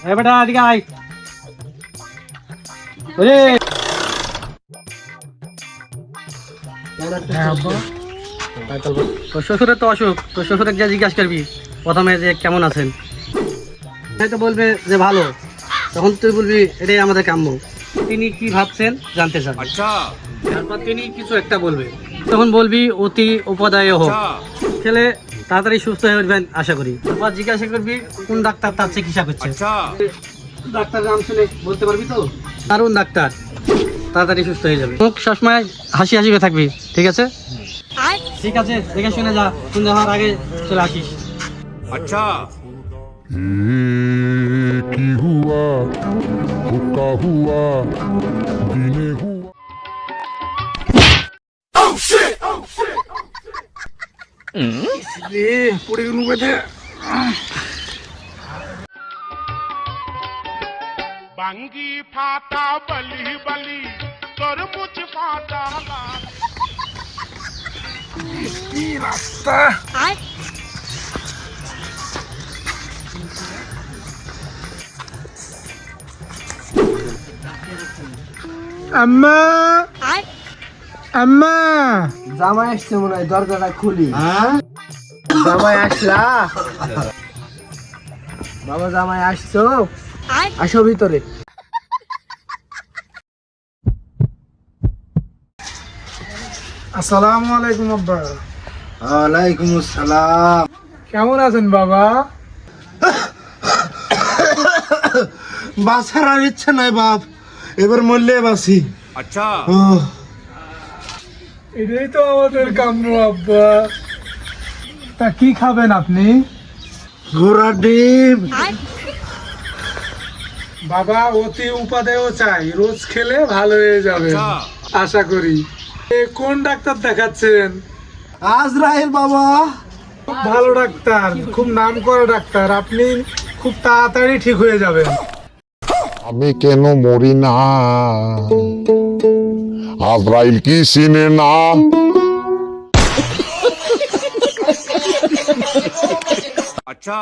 এ বেটা এদিকে আয়। ওরে তোর শ্বশুরের তো অসুখ, তোর শ্বশুরের গিয়ে জিজ্ঞাসা করবি প্রথমে যে কেমন আছেন। হয়তো বলবে যে ভালো, তখন তুই বলবি এটাই আমাদের কাম্য। তিনি কি ভাবছেন জানতে চান। তারপর তিনি কিছু একটা বলবে, তখন বলবি অতি উপাদায় হোক, ছেলে তাড়াতাড়ি সুস্থ হয়ে উঠবেন আশা করি। তারপর জিজ্ঞাসা করবি কোন ডাক্তার তার চিকিৎসা করছে। ডাক্তার নাম শুনে বলতে পারবি তো? দারুণ ডাক্তার, তাড়াতাড়ি সুস্থ হয়ে যাবে। মুখ সবসময় হাসি হাসি হয়ে থাকবি, ঠিক আছে? ঠিক আছে, দেখে শুনে যা, সন্ধ্যা হওয়ার আগে চলে আসিস। अच्छा কি হুয়া হুকা হুয়া দিনে হুয়া পড়ে গেল বেঁধে। বাঙ্গি ফাটা বলি বলি তরমুজ ফাটা লাল আম্মা আম্মা জামাই আসছে মনে হয়, দরজাটা খুলি। জামাই আসলা? বাবা জামাই আসছো? আসো ভিতরে। আসসালামু আলাইকুম আব্বা। ওয়ালাইকুম আসসালাম। কেমন আছেন বাবা? বাঁচার আর ইচ্ছা নাই বাপ, এবার মরলে বাঁচি। अच्छा এটাই তো আমাদের কাম্য আব্বা। তা কি খাবেন আপনি? ঘোড়া ডিম। বাবা অতি উপাদেয় চাই, রোজ খেলে ভালো হয়ে যাবে আশা করি। কোন ডাক্তার দেখাচ্ছেন? আজরাইল বাবা। খুব ভালো ডাক্তার, খুব নাম করা ডাক্তার, আপনি খুব তাড়াতাড়ি ঠিক হয়ে যাবেন। আমি কেন মরি না আজরাইল কি চিনে না अच्छा